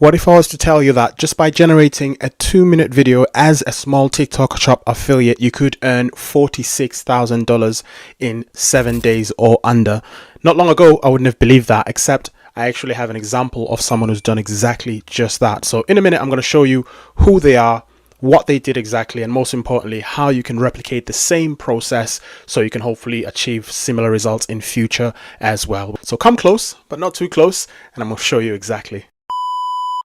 What if I was to tell you that just by generating a 2-minute video as a small TikTok shop affiliate, you could earn $46,000 in 7 days or under? Not long ago, I wouldn't have believed that, except I actually have an example of someone who's done exactly just that. So in a minute, I'm going to show you who they are, what they did exactly, and most importantly, how you can replicate the same process so you can hopefully achieve similar results in future as well. So come close, but not too close, and I'm going to show you exactly.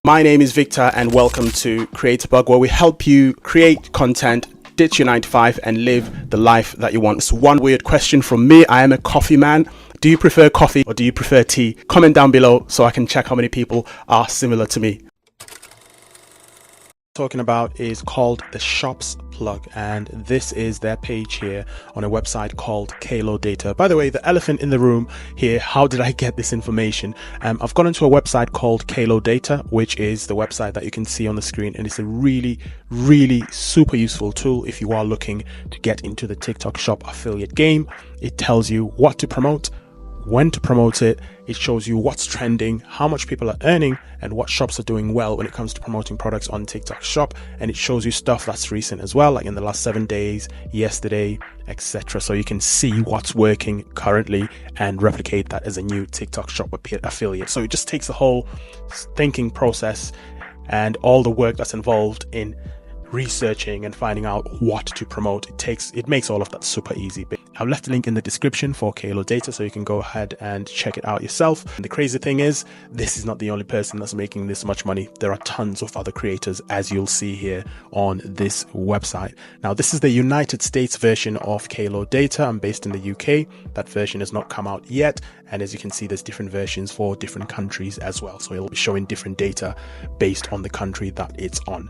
My name is Victor and welcome to Create-A-Bug, where we help you create content, ditch your 9 to 5 and live the life that you want. So one weird question from me. I am a coffee man. Do you prefer coffee or do you prefer tea? Comment down below so I can check how many people are similar to me. Talking about is called the Shops Plug, and this is their page here on a website called Kalo Data. By the way, the elephant in the room here, how did I get this information? I've gone into a website called Kalo Data, which is the website that you can see on the screen, and it's a really super useful tool if you are looking to get into the TikTok shop affiliate game. It tells you what to promote, when to promote it. It shows you what's trending, how much people are earning, and what shops are doing well when it comes to promoting products on TikTok shop. And it shows you stuff that's recent as well, like in the last 7 days, yesterday, etc. So you can see what's working currently and replicate that as a new TikTok shop affiliate. So it just takes the whole thinking process and all the work that's involved in researching and finding out what to promote. It makes all of that super easy. I've left a link in the description for Kalo Data so you can go ahead and check it out yourself. And the crazy thing is, this is not the only person that's making this much money. There are tons of other creators, as you'll see here on this website. Now, this is the United States version of Kalo Data. I'm based in the UK. That version has not come out yet. And as you can see, there's different versions for different countries as well. So it'll be showing different data based on the country that it's on.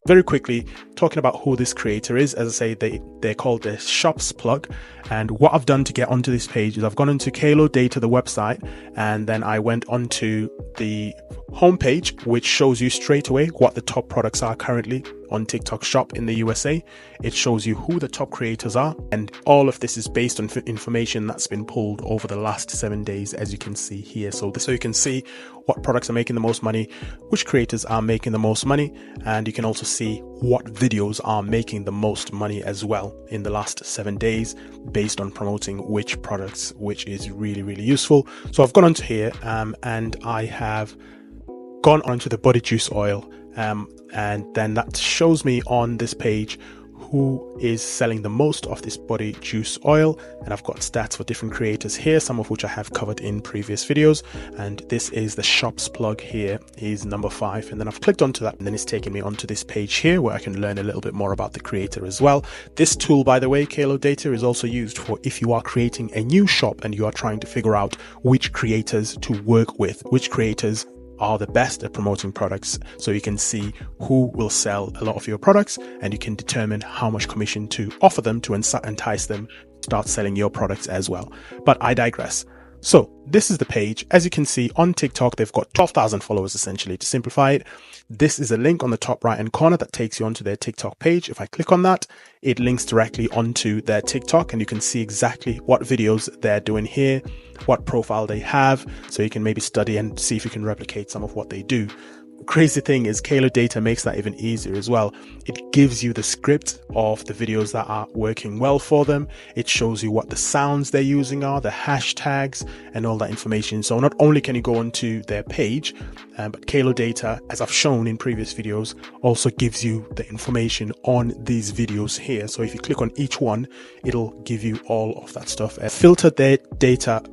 Very quickly, talking about who this creator is, as I say, they're called the Shops Plug. And what I've done to get onto this page is I've gone into Kalo Data, the website, and then I went onto the homepage, which shows you straight away what the top products are currently on TikTok shop in the USA. It shows you who the top creators are, and all of this is based on information that's been pulled over the last 7 days, as you can see here. So you can see what products are making the most money, which creators are making the most money, and you can also see what videos are making the most money as well in the last 7 days based on promoting which products, which is really useful. So I've gone onto here and I have gone onto the body juice oil, and then that shows me on this page who is selling the most of this body juice oil. And I've got stats for different creators here, some of which I have covered in previous videos. And this is the Shops Plug here, is number 5. And then I've clicked onto that, and then it's taken me onto this page here where I can learn a little bit more about the creator as well. This tool, by the way, Kalo Data, is also used for if you are creating a new shop and you are trying to figure out which creators to work with, which creators are the best at promoting products, so you can see who will sell a lot of your products, and you can determine how much commission to offer them to entice them to start selling your products as well. But I digress. So this is the page. As you can see on TikTok, they've got 12,000 followers essentially. To simplify it, this is a link on the top right hand corner that takes you onto their TikTok page. If I click on that, it links directly onto their TikTok, and you can see exactly what videos they're doing here, what profile they have, so you can maybe study and see if you can replicate some of what they do. The crazy thing is Kalo Data makes that even easier as well. It gives you the script of the videos that are working well for them. It shows you what the sounds they're using are, the hashtags, and all that information. So not only can you go onto their page, but Kalo Data, as I've shown in previous videos, also gives you the information on these videos here. So if you click on each one, it'll give you all of that stuff. Filter their data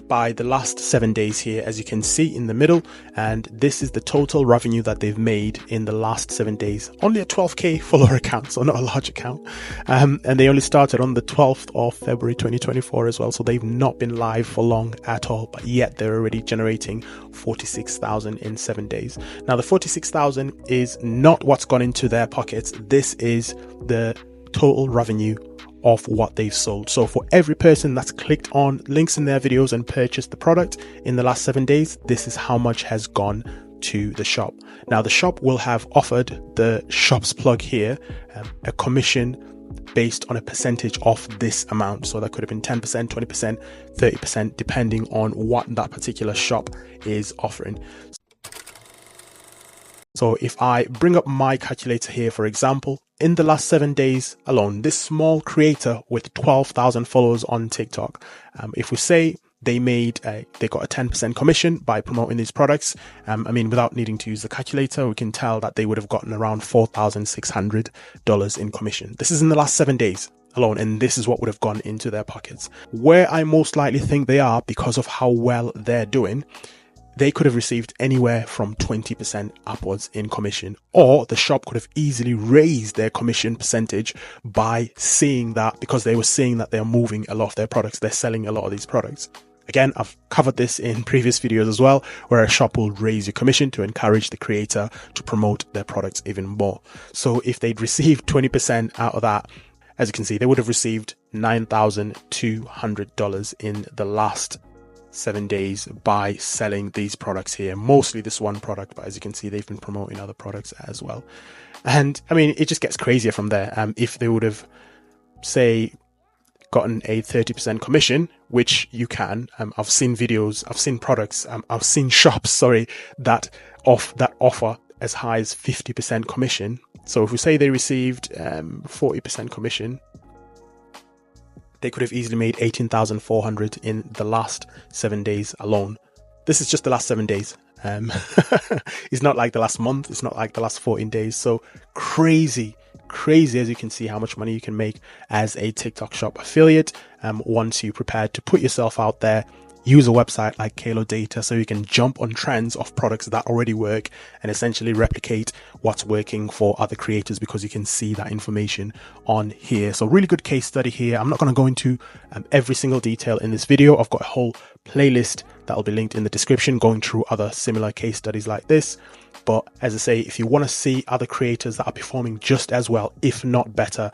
by the last 7 days here, as you can see in the middle, and this is the total revenue that they've made in the last 7 days. Only a 12k follower account, so not a large account, and they only started on the 12th of February 2024 as well, so they've not been live for long at all, but yet they're already generating 46,000 in 7 days. Now the 46,000 is not what's gone into their pockets. This is the total revenue of what they've sold. So for every person that's clicked on links in their videos and purchased the product in the last 7 days, this is how much has gone to the shop. Now the shop will have offered the Shops Plug here a commission based on a percentage of this amount. So that could have been 10%, 20%, 30%, depending on what that particular shop is offering. So if I bring up my calculator here, for example, in the last 7 days alone, this small creator with 12,000 followers on TikTok, if we say they got a 10% commission by promoting these products, I mean, without needing to use the calculator, we can tell that they would have gotten around $4,600 in commission. This is in the last 7 days alone, and this is what would have gone into their pockets. Where I most likely think they are, because of how well they're doing, they could have received anywhere from 20% upwards in commission, or the shop could have easily raised their commission percentage by seeing that, because they were seeing that they're moving a lot of their products, they're selling a lot of these products. Again, I've covered this in previous videos as well, where a shop will raise your commission to encourage the creator to promote their products even more. So if they'd received 20% out of that, as you can see, they would have received $9,200 in the last 7 days by selling these products here, mostly this one product, but as you can see, they've been promoting other products as well. And I mean, it just gets crazier from there. If they would have, say, gotten a 30% commission, which you can, I've seen videos, I've seen products, I've seen shops, that offer as high as 50% commission. So if we say they received 40% commission, they could have easily made $18,400 in the last 7 days alone. This is just the last 7 days. It's not like the last month. It's not like the last 14 days. So crazy, as you can see how much money you can make as a TikTok shop affiliate. Once you're prepared to put yourself out there, use a website like Kalo Data so you can jump on trends of products that already work and essentially replicate what's working for other creators, because you can see that information on here. So really good case study here. I'm not going to go into every single detail in this video. I've got a whole playlist that will be linked in the description going through other similar case studies like this. But as I say, if you want to see other creators that are performing just as well, if not better,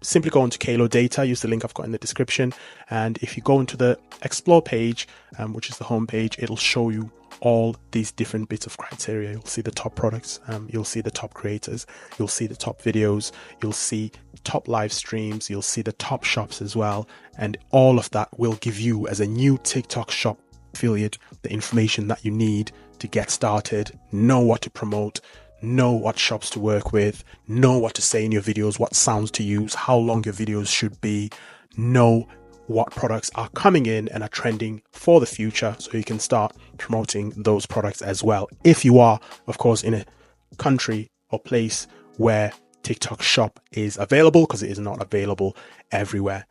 simply go into Kalo Data, use the link I've got in the description. And if you go into the explore page, which is the home page, it'll show you all these different bits of criteria. You'll see the top products, you'll see the top creators, you'll see the top videos, you'll see top live streams, you'll see the top shops as well. And all of that will give you, as a new TikTok shop affiliate, the information that you need to get started, know what to promote, know what shops to work with, know what to say in your videos, what sounds to use, how long your videos should be, know what products are coming in and are trending for the future, so you can start promoting those products as well. If you are, of course, in a country or place where TikTok shop is available, because it is not available everywhere.